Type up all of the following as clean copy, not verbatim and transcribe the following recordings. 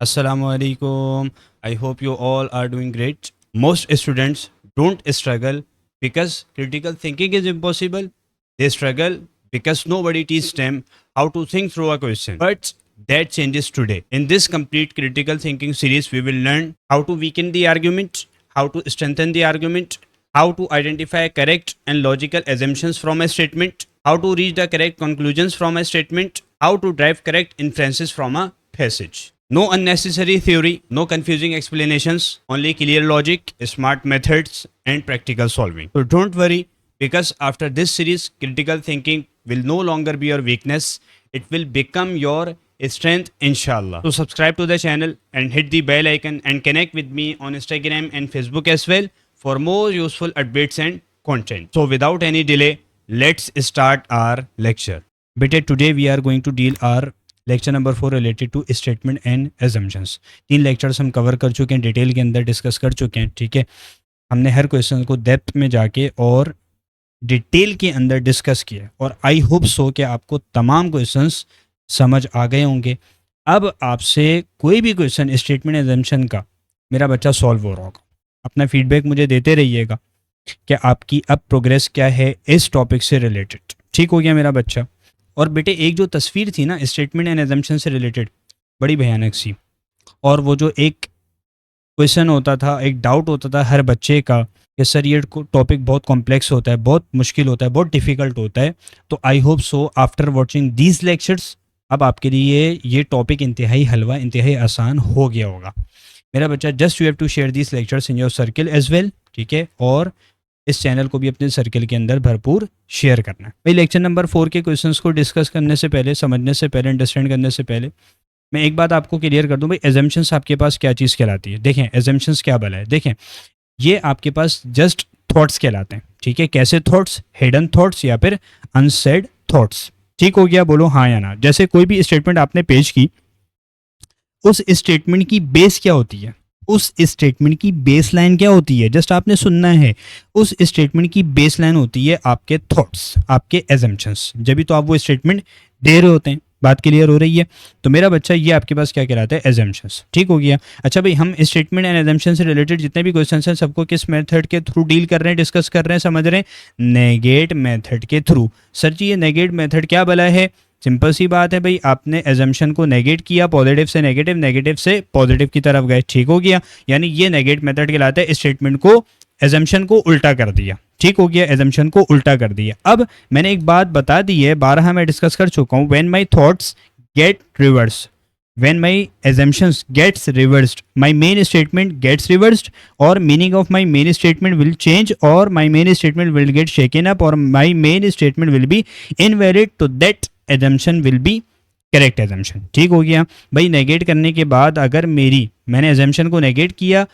Assalamu alaikum. I hope you all are doing great. Most students don't struggle because critical thinking is impossible. They struggle because nobody teaches them how to think through a question. But that changes today. In this complete critical thinking series, we will learn how to weaken the argument, how to strengthen the argument, how to identify correct and logical assumptions from a statement, how to reach the correct conclusions from a statement, how to drive correct inferences from a passage. No unnecessary theory, no confusing explanations, only clear logic, smart methods, and practical solving. So don't worry, because after this series, critical thinking will no longer be your weakness, it will become your strength, inshallah. So subscribe to the channel and hit the bell icon and connect with me on Instagram and Facebook as well for more useful updates and content. So without any delay, let's start our lecture. Beta, today we are going to deal our lecture number 4 related to statement and assumptions. 3 lectures हम cover कर चुके हैं, detail के अंदर discuss कर चुके हैं। ठीक है, हमने हर क्वेश्चन को डेप्थ में जाके और डिटेल के अंदर डिस्कस किया और आई होप सो कि आपको तमाम क्वेश्चंस समझ आ गए होंगे। अब आपसे कोई भी क्वेश्चन स्टेटमेंट एजम्पशन का मेरा बच्चा सॉल्व हो रहा होगा, अपना फीडबैक मुझे देते रहिएगा कि आपकी अब प्रोग्रेस क्या है इस टॉपिक से रिलेटेड। ठीक हो गया मेरा बच्चा। और बेटे एक जो तस्वीर थी ना स्टेटमेंट एंड एजम्पशन से रिलेटेड, बड़ी भयानक सी, और वो जो एक क्वेश्चन होता था, एक डाउट होता था हर बच्चे का कि सर ये टॉपिक बहुत कॉम्प्लेक्स होता है, बहुत मुश्किल होता है, बहुत डिफ़िकल्ट होता है। तो I hope so after watching these lectures अब आपके लिए ये टॉपिक इंतहाई हलवा, इंतहाई आसान हो गया होगा मेरा बच्चा। Just you have to share these lectures in your circle as well. ठीक है, और इस चैनल को भी अपने सर्किल के अंदर भरपूर शेयर करना है भाई। लेक्चर नंबर 4 के क्वेश्चंस को डिस्कस करने से पहले, समझने से पहले, अंडरस्टैंड करने से पहले मैं एक बात आपको क्लियर कर दूं भाई, एजम्पशंस आपके पास क्या चीज़ कहलाती है। देखें एजम्पशंस क्या भला है, देखें ये आपके पास जस्ट थॉट्स कहलाते हैं। ठीक है, कैसे थॉट्स, हिडन थॉट्स या फिर अनसेड थॉट्स। ठीक हो गया, बोलो हाँ या ना। जैसे कोई भी स्टेटमेंट आपने पेश की, उस स्टेटमेंट की बेस क्या होती है, उस स्टेटमेंट की बेस लाइन क्या होती है, जस्ट आपने सुनना है। उस स्टेटमेंट की बेस लाइन होती है आपके थॉट्स, आपके एजम्पशंस। जब भी तो आप वो स्टेटमेंट दे रहे होते हैं, बात क्लियर हो रही है। तो मेरा बच्चा ये आपके पास क्या कहलाता है, एजम्पशंस। ठीक हो गया। अच्छा भाई, हम स्टेटमेंट एंड एजम्पशन से रिलेटेड जितने भी क्वेश्चन हैं सबको किस मेथड के थ्रू डील कर रहे हैं, डिस्कस कर रहे हैं, समझ रहे हैं, नेगेट मेथड के थ्रू। सर जी ये नेगेट मेथड क्या भला है, सिंपल सी बात है भाई, आपने एजम्पशन को नेगेट किया, पॉजिटिव से नेगेटिव, नेगेटिव से पॉजिटिव की तरफ गए। ठीक हो गया, यानी ये नेगेट मेथड कहलाता है, स्टेटमेंट को, एजम्पशन को उल्टा कर दिया। ठीक हो गया, एजम्पशन को उल्टा कर दिया। अब मैंने एक बात बता दी है, 12 मैं डिस्कस कर चुका हूँ, when my thoughts get reverse, when my assumptions gets reversed, my main statement gets reversed, or meaning of my main statement will change, or my main statement will get shaken up, or my main statement will be invalid, to that assumption will be correct assumption. ठीक हो गया भाई। Negate करने के बाद अगर मैंने assumption को नेगेट किया,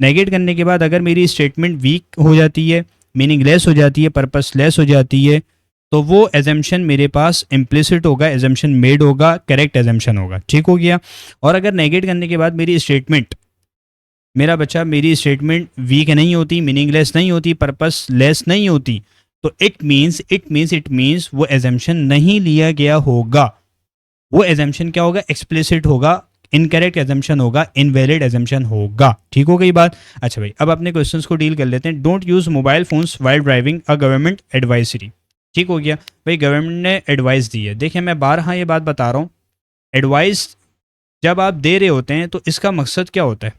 नेगेट करने के बाद अगर मेरी स्टेटमेंट वीक हो जाती है, मीनिंगलेस हो जाती है, पर्पसलेस हो जाती है, तो वो एजम्पशन मेरे पास इम्प्लिसिट होगा, एजम्पशन मेड होगा, करेक्ट एजम्पशन होगा। ठीक हो गया। और अगर नेगेट करने के बाद मेरी स्टेटमेंट, मेरा बच्चा मेरी स्टेटमेंट वीक नहीं होती, मीनिंगलेस नहीं होती, पर्पसलेस नहीं होती, तो इट मीन्स वो एजम्पशन नहीं लिया गया होगा। वो एजम्पशन क्या होगा, एक्सप्लिसिट होगा, इनकरेक्ट एजम्पशन होगा, इनवैलिड एजम्पशन होगा। ठीक हो गई बात। अच्छा भाई, अब अपने क्वेश्चंस को डील कर लेते हैं। Don't use mobile phones while driving, a government advisory. ठीक हो गया भाई, गवर्नमेंट ने एडवाइस दी है। देखिए मैं 12 ये बात बता रहा हूँ, एडवाइस जब आप दे रहे होते हैं तो इसका मकसद क्या होता है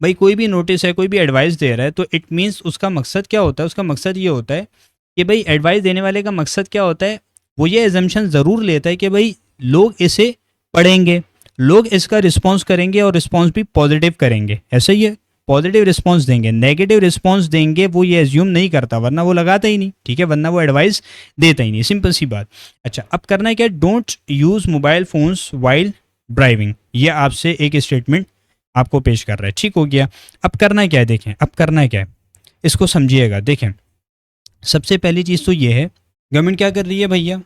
भाई। कोई भी नोटिस है, कोई भी एडवाइस दे रहा है, तो इट मीन्स उसका मकसद क्या होता है, उसका मकसद ये होता है कि भाई एडवाइस देने वाले का मकसद क्या होता है, वो ये एजम्पशन ज़रूर लेता है कि भाई लोग इसे पढ़ेंगे, लोग इसका रिस्पॉन्स करेंगे और रिस्पॉन्स भी पॉजिटिव करेंगे। ऐसा ही है, पॉजिटिव रिस्पॉन्स देंगे, नेगेटिव रिस्पॉन्स देंगे वो ये एज्यूम नहीं करता, वरना वो लगाता ही नहीं। ठीक है, वरना वो एडवाइस देता ही नहीं, सिंपल सी बात। अच्छा, अब करना है क्या, don't use mobile phones while driving, ये आपसे एक स्टेटमेंट आपको पेश कर रहा है। ठीक हो गया। अब करना क्या है, देखें अब करना क्या है, इसको समझिएगा। देखें सबसे पहली चीज़ तो ये है, गवर्नमेंट क्या कर रही है भैया,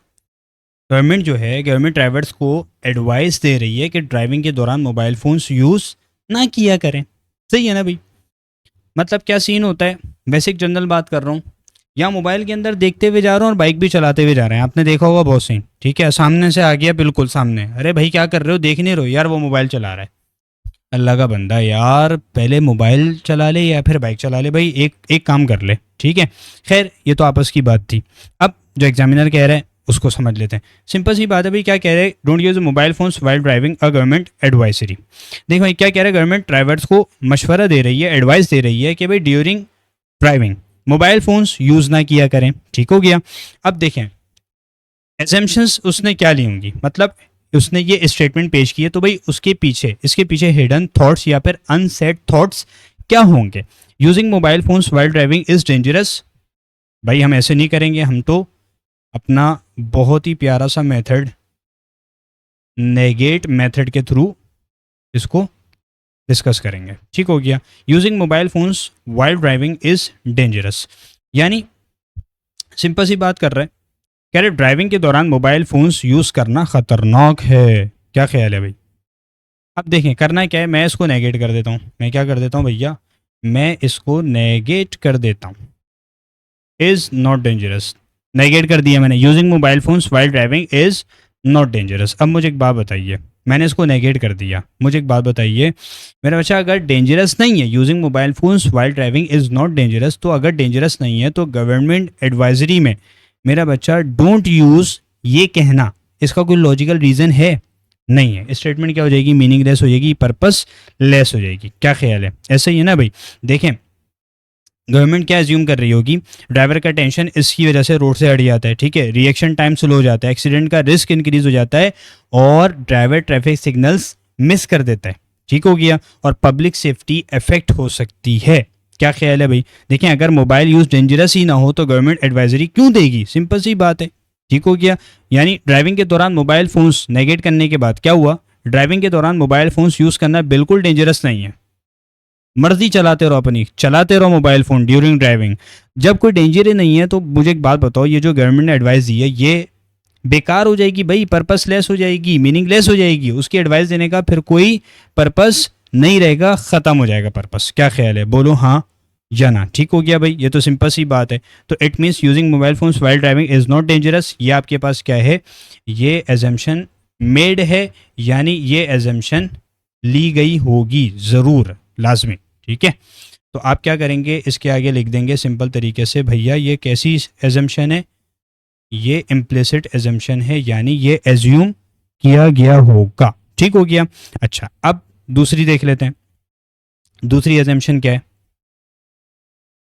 गवर्नमेंट जो है, गवर्नमेंट ड्राइवर्स को एडवाइस दे रही है कि ड्राइविंग के दौरान मोबाइल फ़ोन्स यूज़ ना किया करें। सही है ना भाई। मतलब क्या सीन होता है, बेसिक जनरल बात कर रहा हूँ, या मोबाइल के अंदर देखते हुए जा रहे हैं और बाइक भी चलाते हुए जा रहे हैं, आपने देखा होगा बहुत सही, ठीक है, सामने से आ गया बिल्कुल सामने, अरे भाई क्या कर रहे हो, देख नहीं रहे हो यार, वो मोबाइल चला रहा है। अल्लाह का बंदा यार, पहले मोबाइल चला ले या फिर बाइक चला ले भाई, एक एक काम कर ले, ठीक है। खैर ये तो आपस की बात थी। अब जो एग्जामिनर कह रहे हैं उसको समझ लेते हैं। सिंपल सी बात है भाई, क्या कह रहे हैं, don't use mobile phones while driving, a government advisory. देखो भाई क्या कह रहे हैं, गवर्नमेंट ड्राइवर्स को मशवरा दे रही है, एडवाइस दे रही है कि भाई during driving mobile phones use ना किया करें, ठीक हो गया। अब देखें एजम्पशंस उसने क्या ली होंगी, मतलब उसने ये स्टेटमेंट पेश की है, तो भाई उसके पीछे, इसके पीछे हिडन थॉट्स या फिर अनसेड थॉट्स क्या होंगे। Using mobile phones while driving is dangerous, भाई हम ऐसे नहीं करेंगे, हम तो अपना बहुत ही प्यारा सा मेथड, नेगेट मेथड के थ्रू इसको डिस्कस करेंगे, ठीक हो गया। Using mobile phones while driving is dangerous, यानी सिंपल सी बात कर रहे हैं, कह रहे ड्राइविंग के दौरान मोबाइल फोन्स यूज़ करना ख़तरनाक है। क्या ख्याल है भाई। अब देखें करना क्या है, मैं इसको नेगेट कर देता हूँ, मैं क्या कर देता हूँ भैया, मैं इसको नेगेट कर देता हूँ, इज़ नॉट डेंजरस, नेगेट कर दिया मैंने, using mobile phones while driving is not dangerous. अब मुझे एक बात बताइए, मैंने इसको नेगेट कर दिया, मुझे एक बात बताइए मेरा बच्चा, अगर डेंजरस नहीं है, using mobile phones while driving is not dangerous, तो अगर डेंजरस नहीं है तो गवर्नमेंट एडवाइजरी में मेरा बच्चा डोंट यूज़ ये कहना, इसका कोई लॉजिकल रीज़न है नहीं है। स्टेटमेंट क्या हो जाएगी, मीनिंगलेस हो जाएगी, पर्पस लेस हो जाएगी। क्या ख्याल है, ऐसे ही है ना भाई। देखें गवर्नमेंट क्या एज्यूम कर रही होगी, ड्राइवर का टेंशन इसकी वजह से रोड से हट जाता है, ठीक है, रिएक्शन टाइम स्लो हो जाता है, एक्सीडेंट का रिस्क इंक्रीज हो जाता है, और ड्राइवर ट्रैफिक सिग्नल्स मिस कर देता है, ठीक हो गया, और पब्लिक सेफ्टी अफेक्ट हो सकती है। क्या ख्याल है भाई। देखें अगर मोबाइल यूज़ डेंजरस ही ना हो तो गवर्नमेंट एडवाइजरी क्यों देगी, सिंपल सी बात है, ठीक हो गया। यानी ड्राइविंग के दौरान मोबाइल फ़ोन्स नेगेट करने के बाद क्या हुआ, ड्राइविंग के दौरान मोबाइल फ़ोन्स यूज़ करना बिल्कुल डेंजरस नहीं है, मर्जी चलाते रहो, अपनी चलाते रहो मोबाइल फ़ोन ड्यूरिंग ड्राइविंग, जब कोई डेंजर ही नहीं है। तो मुझे एक बात बताओ, ये जो गवर्नमेंट ने एडवाइस दी है ये बेकार हो जाएगी भाई, पर्पसलेस हो जाएगी, मीनिंगलेस हो जाएगी, उसकी एडवाइस देने का फिर कोई पर्पस नहीं रहेगा, ख़त्म हो जाएगा पर्पस। क्या ख्याल है, बोलो हाँ या ना, ठीक हो गया भाई, ये तो सिंपल सी बात है। तो it means using mobile phones while driving is not dangerous, ये आपके पास क्या है, ये एजम्पशन मेड है, यानी ये एजम्पशन ली गई होगी ज़रूर, लाजमी, ठीक है। तो आप क्या करेंगे, इसके आगे लिख देंगे सिंपल तरीके से, भैया ये कैसी एजम्पशन है, ये इम्प्लिसिट एजम्पशन है, यानी ये एज्यूम किया गया होगा, ठीक हो गया। अच्छा अब दूसरी देख लेते हैं, दूसरी एजम्पशन क्या है।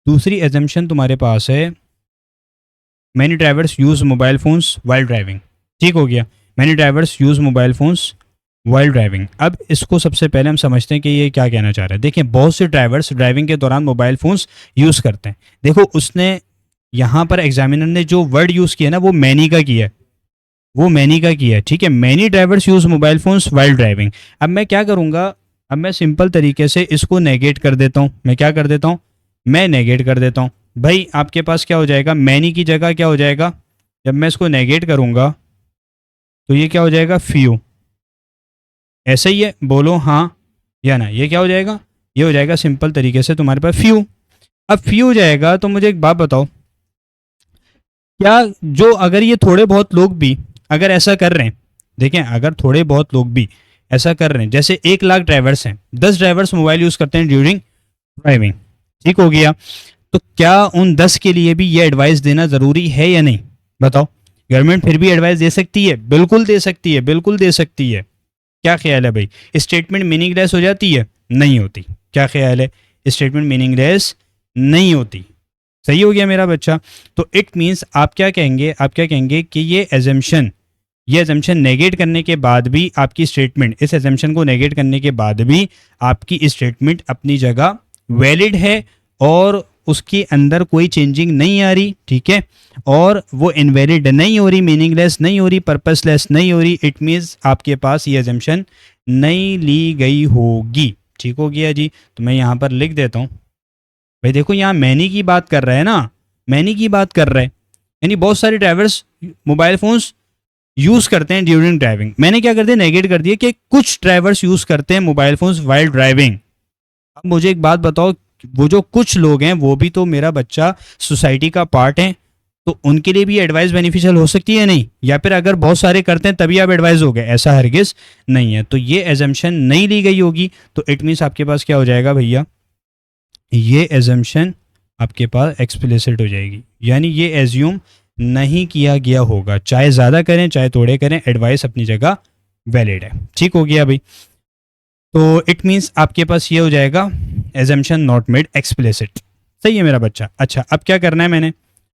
दूसरी एजम्पशन तुम्हारे पास है, many drivers use mobile phones while driving, ठीक हो गया, many drivers use mobile phones while driving. अब इसको सबसे पहले हम समझते हैं कि ये क्या कहना चाह रहा है। देखिए बहुत से ड्राइवर्स ड्राइविंग के दौरान मोबाइल फोन्स यूज़ करते हैं। देखो उसने यहाँ पर एग्जामिनर ने जो वर्ड यूज़ किया ना वो मैनी का किया है, वो मैनी का किया है, ठीक है, many drivers use mobile phones while driving. अब मैं क्या करूँगा, अब मैं सिंपल तरीके से इसको नेगेट कर देता हूँ, मैं क्या कर देता हूँ, मैं नेगेट कर देता हूँ। भाई आपके पास क्या हो जाएगा, मैनी की जगह क्या हो जाएगा, जब मैं इसको नेगेट करूँगा तो ये क्या हो जाएगा, फ्यू, ऐसा ही है, बोलो हाँ या ना, ये क्या हो जाएगा, ये हो जाएगा सिंपल तरीके से तुम्हारे पास फ्यू। अब फ्यू हो जाएगा तो मुझे एक बात बताओ, क्या जो अगर ये थोड़े बहुत लोग भी अगर ऐसा कर रहे हैं, देखें अगर थोड़े बहुत लोग भी ऐसा कर रहे हैं, जैसे 1 लाख ड्राइवर्स हैं, 10 ड्राइवर्स मोबाइल यूज़ करते हैं ड्यूरिंग ड्राइविंग, ठीक हो गया, तो क्या उन 10 के लिए भी ये एडवाइस देना ज़रूरी है या नहीं, बताओ। गवर्नमेंट फिर भी एडवाइस दे सकती है, बिल्कुल दे सकती है, बिल्कुल दे सकती है। क्या ख्याल है भाई, स्टेटमेंट मीनिंगलेस हो जाती है, नहीं होती। क्या ख्याल है, स्टेटमेंट मीनिंगलेस नहीं होती, सही हो गया मेरा बच्चा। तो इट मीन्स आप क्या कहेंगे, आप क्या कहेंगे कि ये एजम्पशन नेगेट करने के बाद भी आपकी स्टेटमेंट, इस एजम्पशन को नेगेट करने के बाद भी आपकी स्टेटमेंट अपनी जगह वैलिड है और उसके अंदर कोई चेंजिंग नहीं आ रही, ठीक है, और वो इनवैलिड नहीं हो रही, मीनिंगलेस नहीं हो रही, पर्पसलेस नहीं हो रही। इट मीन्स आपके पास ये एजम्पशन नहीं ली गई होगी, ठीक हो गया जी। तो मैं यहाँ पर लिख देता हूँ, भाई देखो यहाँ मैनी की बात कर रहा है ना, मैनी की बात कर रहा है, यानी बहुत सारे ड्राइवर्स मोबाइल फोन्स यूज़ करते हैं ड्यूरिंग ड्राइविंग। मैंने क्या कर दिया, नेगेट कर दिया कि कुछ ड्राइवर्स यूज़ करते हैं मोबाइल फोन्स वाइल ड्राइविंग। अब मुझे एक बात बताओ, वो जो कुछ लोग हैं वो भी तो मेरा बच्चा सोसाइटी का पार्ट है, तो उनके लिए भी एडवाइस बेनिफिशियल हो सकती है नहीं, या फिर अगर बहुत सारे करते हैं तभी आप एडवाइस हो गए, ऐसा हरगिज नहीं है। तो ये एजम्पशन नहीं ली गई होगी, तो इट मीन्स आपके पास क्या हो जाएगा भैया, ये एजम्पशन आपके पास एक्सप्लिसिट हो जाएगी, यानी ये एज्यूम नहीं किया गया होगा, चाहे ज़्यादा करें चाहे थोड़े करें, एडवाइस अपनी जगह वैलिड है। ठीक हो गया भाई, तो इट मीन्स आपके पास ये हो जाएगा एजम्पशन नॉट मेड एक्सप्लिसिट। सही है मेरा बच्चा। अच्छा, अब क्या करना है मैंने,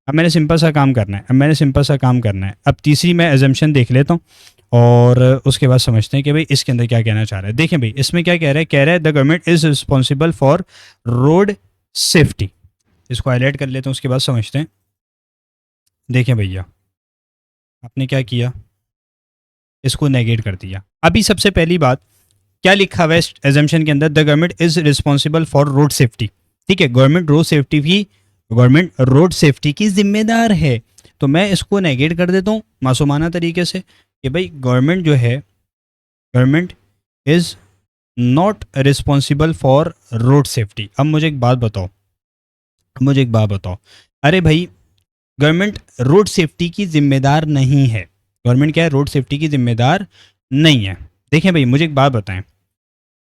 अब मैंने सिंपल सा काम करना है, अब तीसरी मैं एजम्पशन देख लेता हूँ और उसके बाद समझते हैं कि भाई इसके अंदर क्या कहना चाह रहा है। देखें भाई इसमें क्या कह रहा है the government is responsible for road safety. इसको हाईलाइट कर लेते हैं, उसके बाद समझते हैं। देखें भैया आपने क्या किया, इसको नेगेट कर दिया। अभी सबसे पहली बात क्या लिखा हुआ है एजम्पशन के अंदर, the government is responsible for road safety. ठीक है, गवर्नमेंट रोड सेफ्टी की जिम्मेदार है, तो मैं इसको नेगेट कर देता हूँ मासूमाना तरीके से कि भाई गवर्नमेंट जो है, government is not responsible for road safety. अब मुझे एक बात बताओ, अरे भाई गवर्नमेंट रोड सेफ्टी की जिम्मेदार नहीं है, गवर्नमेंट क्या है, रोड सेफ्टी की जिम्मेदार नहीं है। देखें भाई मुझे एक बात बताएं,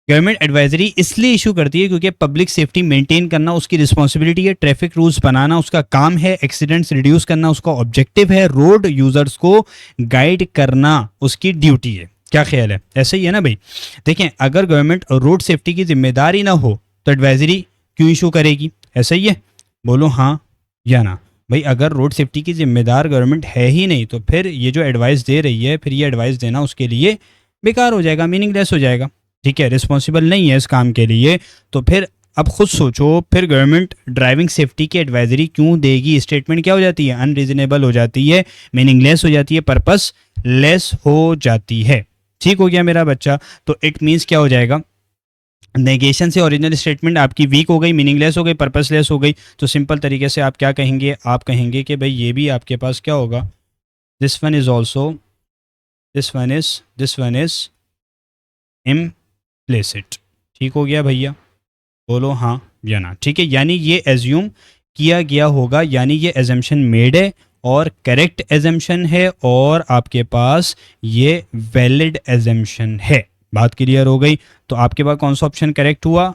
गवर्नमेंट एडवाइजरी इसलिए इशू करती है क्योंकि पब्लिक सेफ्टी मेंटेन करना उसकी रिस्पॉन्सिबिलिटी है, ट्रैफिक रूल्स बनाना उसका काम है, एक्सीडेंट्स रिड्यूस करना उसका ऑब्जेक्टिव है, रोड यूजर्स को गाइड करना उसकी ड्यूटी है। क्या ख्याल है, ऐसे ही है ना भाई। देखें अगर गवर्नमेंट रोड सेफ्टी की जिम्मेदारी ना हो तो एडवाइजरी क्यों इशू करेगी, ऐसा ही है, बोलो हाँ या ना। भाई अगर रोड सेफ्टी की जिम्मेदार गवर्नमेंट है ही नहीं तो फिर ये जो एडवाइस दे रही है, फिर ये एडवाइस देना उसके लिए बेकार हो जाएगा, मीनिंगलेस हो जाएगा। ठीक है, रिस्पॉन्सिबल नहीं है इस काम के लिए, तो फिर अब खुद सोचो, फिर गवर्नमेंट ड्राइविंग सेफ्टी की एडवाइजरी क्यों देगी। स्टेटमेंट क्या हो जाती है, अनरीजनेबल हो जाती है, मीनिंगलेस हो जाती है, पर्पस लेस हो जाती है। ठीक हो गया मेरा बच्चा, तो इट मीन्स क्या हो जाएगा, नेगेशन से ओरिजिनल स्टेटमेंट आपकी वीक हो गई, मीनिंगलेस हो गई, पर्पसलेस हो गई। तो सिंपल तरीके से आप क्या कहेंगे, आप कहेंगे कि भाई ये भी आपके पास क्या होगा, this one is also this one is implicit. ठीक हो गया भैया, बोलो हाँ या ना। ठीक है, यानी ये एज्यूम किया गया होगा, यानी ये एजम्पशन मेड है और करेक्ट एजम्पशन है और आपके पास ये वैलिड एजम्पशन है। बात क्लियर हो गई। तो आपके पास कौन सा ऑप्शन करेक्ट हुआ,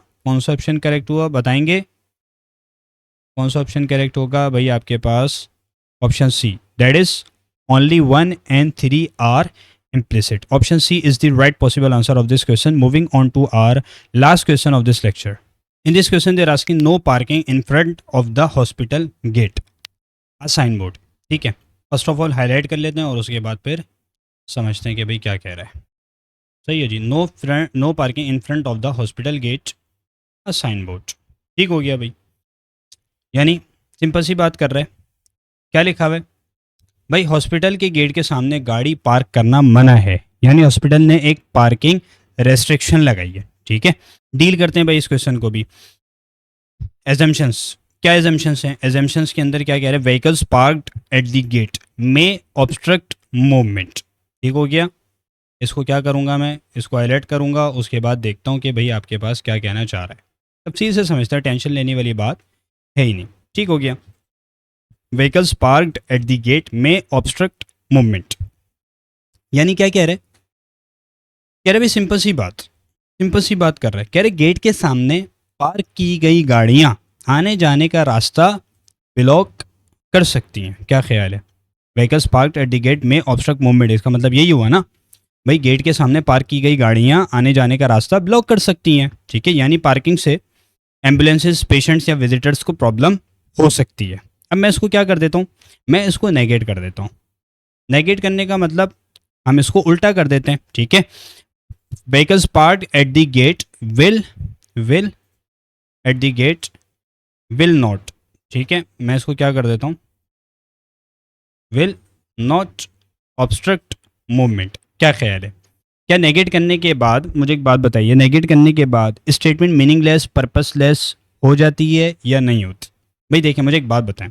बताएंगे कौन सा ऑप्शन करेक्ट होगा भाई, आपके पास option C, that is only 1 and 3 are implicit. Option C is the right possible answer of this question. Moving on to our last question of this lecture. In this question they are asking no parking in front of the hospital gate. A signboard. ठीक है, first of all highlight कर लेते हैं और उसके बाद फिर समझते हैं कि भाई क्या कह रहा है। सही है जी, no parking in front of the hospital gate, a sign board. ठीक हो गया भाई, यानी सिंपल सी बात कर रहे हैं। क्या लिखा हुआ है भाई, हॉस्पिटल के गेट के सामने गाड़ी पार्क करना मना है, यानी हॉस्पिटल ने एक पार्किंग रेस्ट्रिक्शन लगाई है। ठीक है, डील करते हैं भाई इस क्वेश्चन को भी। एजम्पशंस, क्या एजम्पशंस हैं, एजम्पशंस के अंदर क्या कह रहे हैं, vehicles parked at the gate may obstruct movement. ठीक हो गया, इसको क्या करूंगा मैं, इसको हाईलाइट करूंगा, उसके बाद देखता हूं कि भाई आपके पास क्या कहना चाह रहा है। अब चीज़ से समझता है, टेंशन लेने वाली बात है ही नहीं। ठीक हो गया, vehicles parked at the gate may obstruct movement, यानी क्या कह रहे, कह रहे भाई सिंपल सी बात कर रहे हैं, कह रहे गेट के सामने पार्क की गई गाड़ियां आने जाने का रास्ता ब्लॉक कर सकती हैं। क्या ख्याल है, vehicles parked at the gate may obstruct movement, इसका मतलब यही हुआ ना भाई, गेट के सामने पार्क की गई गाड़ियां आने जाने का रास्ता ब्लॉक कर सकती हैं। ठीक है, यानी पार्किंग से एम्बुलेंसेज, पेशेंट्स या विजिटर्स को प्रॉब्लम हो सकती है। अब मैं इसको क्या कर देता हूँ, मैं इसको नेगेट कर देता हूँ। नेगेट करने का मतलब हम इसको उल्टा कर देते हैं। ठीक है, vehicles parked at the gate will not, ठीक है, मैं इसको क्या कर देता हूँ, विल नॉट ऑब्स्ट्रक्ट मूवमेंट। क्या ख्याल है, क्या नेगेट करने के बाद, मुझे एक बात बताइए, नेगेट करने के बाद स्टेटमेंट मीनिंगलेस, पर्पसलेस हो जाती है या नहीं होती। भाई देखिए मुझे एक बात बताएं,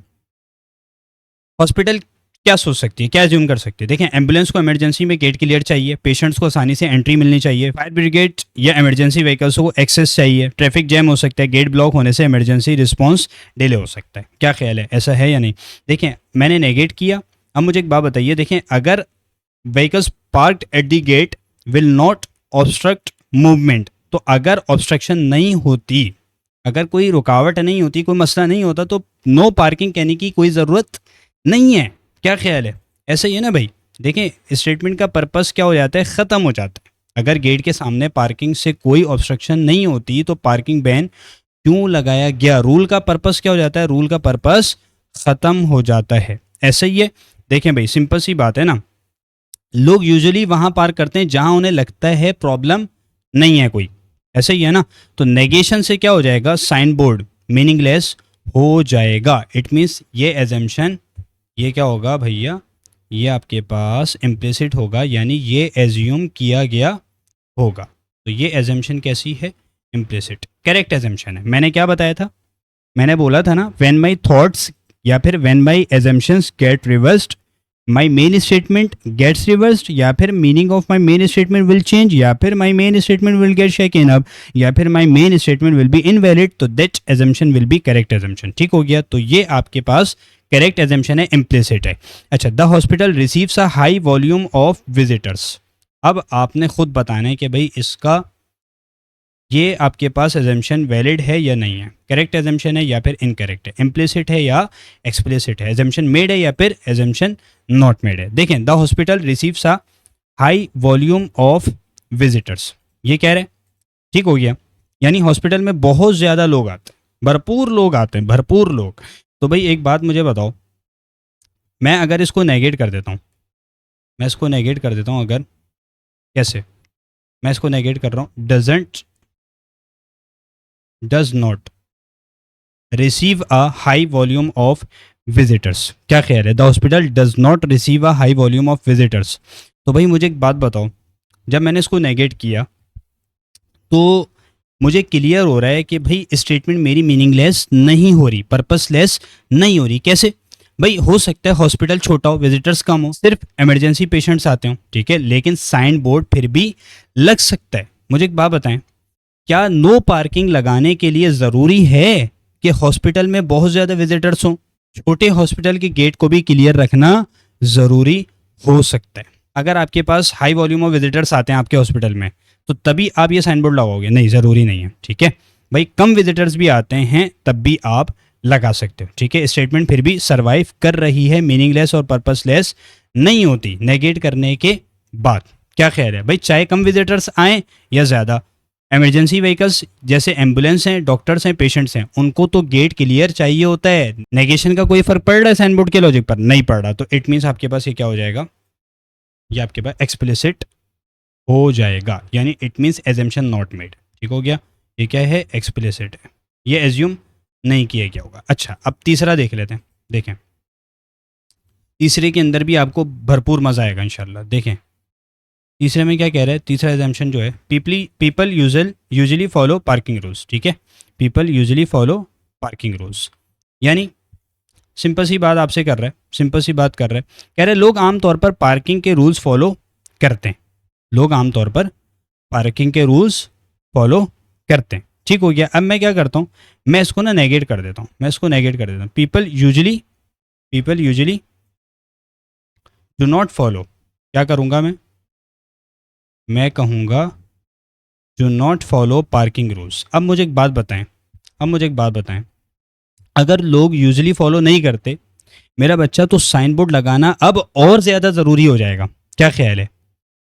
हॉस्पिटल क्या सोच सकती है, क्या ज्यूम कर सकती है? देखें, एम्बुलेंस को इमरजेंसी में गेट क्लियर चाहिए, पेशेंट्स को आसानी से एंट्री मिलनी चाहिए, फायर ब्रिगेड या इमरजेंसी व्हीकल्स को एक्सेस चाहिए, ट्रैफिक जैम हो सकता है, गेट ब्लॉक होने से इमरजेंसी रिस्पॉन्स डिले हो सकता है। क्या ख्याल है, ऐसा है या नहीं? देखें, मैंने नेगेट किया। अब मुझे एक बात बताइए, देखें, अगर vehicles parked at the gate will not obstruct movement, तो अगर ऑब्स्ट्रक्शन नहीं होती, अगर कोई रुकावट नहीं होती, कोई मसला नहीं होता, तो नो पार्किंग कहने की कोई ज़रूरत नहीं है। क्या ख्याल है, ऐसा ही है ना भाई? देखें, स्टेटमेंट का पर्पस क्या हो जाता है, ख़त्म हो जाता है। अगर गेट के सामने पार्किंग से कोई ऑब्स्ट्रक्शन नहीं होती तो पार्किंग बैन क्यों लगाया गया? रूल का पर्पस क्या हो जाता है, रूल का पर्पस ख़त्म हो जाता है। ऐसा ही है। देखें भाई, सिंपल सी बात है ना, लोग यूजुअली वहाँ पार्क करते हैं जहाँ उन्हें लगता है प्रॉब्लम नहीं है कोई, ऐसा ही है ना? तो नेगेशन से क्या हो जाएगा, साइन बोर्ड मीनिंगलेस हो जाएगा। इट मीन्स ये एजम्पशन, ये क्या होगा भैया, ये आपके पास इम्प्लिसिट होगा, यानी ये एज्यूम किया गया होगा। तो ये एजम्पशन कैसी है, इम्प्लिसिट। करेक्ट एजम्पशन है। मैंने क्या बताया था, मैंने बोला था ना, व्हेन माय थॉट्स या फिर when my assumptions get reversed my main statement gets reversed, या फिर meaning of my main statement will change, या फिर my main statement will get shaken up, या फिर my main statement will be invalid, तो that assumption will be correct assumption. ठीक हो गया? तो ये आपके पास करेक्ट एजम्पशन है, इम्प्लिसिट है। अच्छा, the hospital receives a high volume of visitors. अब आपने खुद बताना है कि भाई इसका ये आपके पास एजम्पशन वैलिड है या नहीं है, करेक्ट एजम्पशन है या फिर इनकरेक्ट है, इम्प्लिसिट है या एक्सप्लिसिट है, एजम्पशन मेड है या फिर एजम्पशन नॉट मेड है। देखें, the hospital receives a high volume of visitors, ये कह रहे हैं। ठीक हो गया? यानी हॉस्पिटल में बहुत ज़्यादा लोग आते हैं, भरपूर लोग आते हैं, भरपूर लोग। तो भाई एक बात मुझे बताओ, मैं अगर इसको नेगेट कर देता हूँ, मैं इसको नेगेट कर देता हूँ, अगर कैसे मैं इसको नेगेट कर रहा हूँ, does not receive a high volume of visitors. क्या ख्याल है, the hospital does not receive a high volume of visitors. तो भाई मुझे एक बात बताओ, जब मैंने इसको नेगेट किया तो मुझे क्लियर हो रहा है कि भाई स्टेटमेंट मेरी मीनिंगलेस नहीं हो रही, पर्पसलेस नहीं हो रही। कैसे भाई? हो सकता है हॉस्पिटल छोटा हो, विजिटर्स कम हो, सिर्फ इमरजेंसी पेशेंट्स आते हो, ठीक है, लेकिन साइन बोर्ड फिर भी लग सकता है। मुझे एक बात बताएं, क्या नो पार्किंग लगाने के लिए ज़रूरी है कि हॉस्पिटल में बहुत ज़्यादा विजिटर्स हों? छोटे हॉस्पिटल के गेट को भी क्लियर रखना ज़रूरी हो सकता है। अगर आपके पास हाई वॉल्यूम ऑफ विजिटर्स आते हैं आपके हॉस्पिटल में, तो तभी आप ये साइन बोर्ड लगाओगे? नहीं, ज़रूरी नहीं है। ठीक है भाई, कम विजिटर्स भी आते हैं तब भी आप लगा सकते हो। ठीक है, स्टेटमेंट फिर भी सर्वाइव कर रही है, मीनिंगलेस और पर्पसलेस नहीं होती नेगेट करने के बाद। क्या ख्याल है भाई, चाहे कम विजिटर्स आए या ज़्यादा, इमरजेंसी व्हीकल्स जैसे एम्बुलेंस हैं, डॉक्टर्स हैं, पेशेंट्स हैं, उनको तो गेट क्लियर चाहिए होता है। नेगेशन का कोई फर्क पड़ रहा है साइन बोर्ड के लॉजिक पर? नहीं पड़ रहा। तो इट मीन्स आपके पास ये क्या हो जाएगा, ये आपके पास एक्सप्लिसिट हो जाएगा, यानी it means assumption not made. ठीक हो गया? ये क्या है, एक्सप्लिसिट है, ये एज्यूम नहीं किया गया होगा। अच्छा, अब तीसरा देख लेते हैं। देखें, तीसरे के अंदर भी आपको भरपूर मज़ा आएगा इंशाल्लाह। देखें तीसरे में क्या कह रहा है, तीसरा एजम्पशन जो है, people usually follow parking rules. ठीक है, people usually follow parking rules, यानी सिंपल सी बात आपसे कर रहा है, सिंपल सी बात कर रहा है, कह रहे हैं लोग आमतौर पर पार्किंग के रूल्स फॉलो करते हैं, लोग आमतौर पर पार्किंग के रूल्स फॉलो करते हैं। ठीक हो गया? अब मैं क्या करता हूँ, मैं इसको ना नेगेट कर देता हूँ, मैं इसको नेगेट कर देता हूँ। People usually do not follow, क्या करूँगा मैं कहूँगा do not follow parking rules. अब मुझे एक बात बताएं, अगर लोग यूजुअली फॉलो नहीं करते मेरा बच्चा, तो साइन बोर्ड लगाना अब और ज़्यादा ज़रूरी हो जाएगा। क्या ख्याल है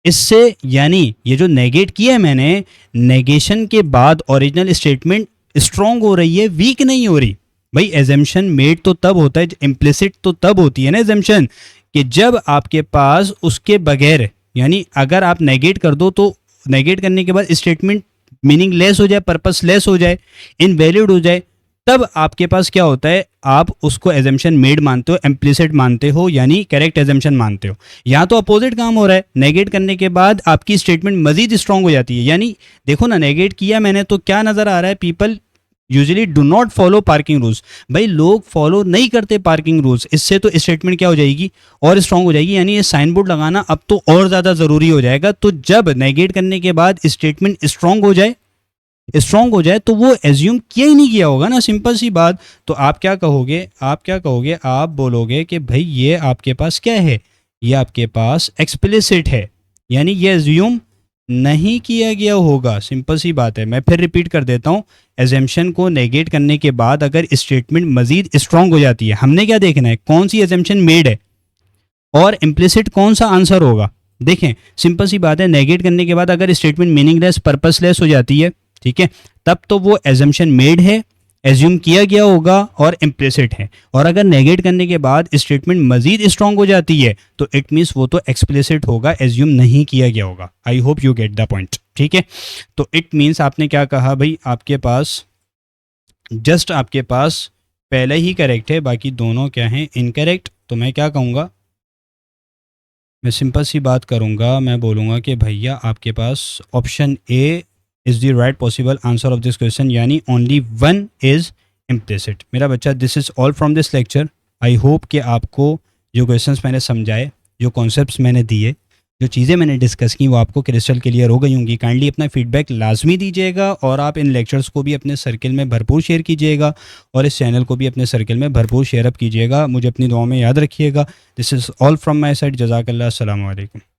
इससे? यानी ये जो नेगेट किया है मैंने, नेगेशन के बाद ओरिजिनल स्टेटमेंट स्ट्रॉन्ग हो रही है, वीक नहीं हो रही। भाई एजम्पशन मेड तो तब होता है, इम्प्लिसिट तो तब होती है ना एजम्पशन, कि जब आपके पास उसके बगैर, यानी अगर आप नेगेट कर दो तो नेगेट करने के बाद स्टेटमेंट मीनिंगलेस हो जाए, पर्पसलेस हो जाए, इनवैलिड हो जाए, तब आपके पास क्या होता है, आप उसको एजम्पशन मेड मानते हो, इम्प्लिसिट मानते हो, यानी करेक्ट एजम्पशन मानते हो। यहाँ तो अपोजिट काम हो रहा है, नेगेट करने के बाद आपकी स्टेटमेंट मजीद स्ट्रांग हो जाती है। यानी देखो ना, नेगेट किया मैंने तो क्या नज़र आ रहा है, people usually do not follow parking rules. भाई लोग फॉलो नहीं करते पार्किंग रूल्स, इससे तो स्टेटमेंट क्या हो जाएगी, और स्ट्रांग हो जाएगी, यानी ये साइन बोर्ड लगाना अब तो और ज़्यादा ज़रूरी हो जाएगा। तो जब नेगेट करने के बाद स्टेटमेंट स्ट्रांग हो जाए तो वो एज्यूम किया ही नहीं किया होगा ना, सिंपल सी बात। तो आप क्या कहोगे, आप बोलोगे कि भाई ये आपके पास क्या है, ये आपके पास एक्सप्लिसिट है, यानी ये एज्यूम नहीं किया गया होगा, सिंपल सी बात है। मैं फिर रिपीट कर देता हूँ, एजम्पशन को नेगेट करने के बाद अगर स्टेटमेंट मजीद स्ट्रांग हो जाती है, हमने क्या देखना है, कौन सी एजम्पशन मेड है और इम्प्लिसिट कौन सा आंसर होगा। देखें सिंपल सी बात है, नेगेट करने के बाद अगर स्टेटमेंट मीनिंगलेस पर्पसलेस हो जाती है, ठीक है, तब तो वो एजम्पशन मेड है, एज्यूम किया गया होगा और इम्प्लिसिट है। और अगर नेगेट करने के बाद स्टेटमेंट मजीद स्ट्रांग हो जाती है तो इट मीन्स वो तो एक्सप्लिसिट होगा, एज्यूम नहीं किया गया होगा। I hope you get the point, ठीक है। तो इट मीन्स आपने क्या कहा भाई, आपके पास पहले ही करेक्ट है, बाकी दोनों क्या हैं, इनकरेक्ट। तो मैं क्या कहूँगा, मैं सिंपल सी बात करूँगा, मैं बोलूँगा कि भैया आपके पास option A is the right possible answer of this question, यानी ओनली वन इज़ इम्प्लिसिट। मेरा बच्चा, this is all from this lecture. I hope कि आपको जो क्वेश्चंस मैंने समझाए, जो कॉन्सेप्ट्स मैंने दिए, जो चीज़ें मैंने डिस्कस की, वो आपको क्रिस्टल क्लियर हो गई होंगी। काइंडली अपना फीडबैक लाजमी दीजिएगा और आप इन लेक्चर्स को भी अपने सर्किल में भरपूर शेयर कीजिएगा और इस चैनल को भी अपने सर्किल में भरपूर शेयर अप कीजिएगा। मुझे अपनी दुआ में याद रखिएगा। This is all from my side. जज़ाकल्लाह। अस्सलामु अलैकुम।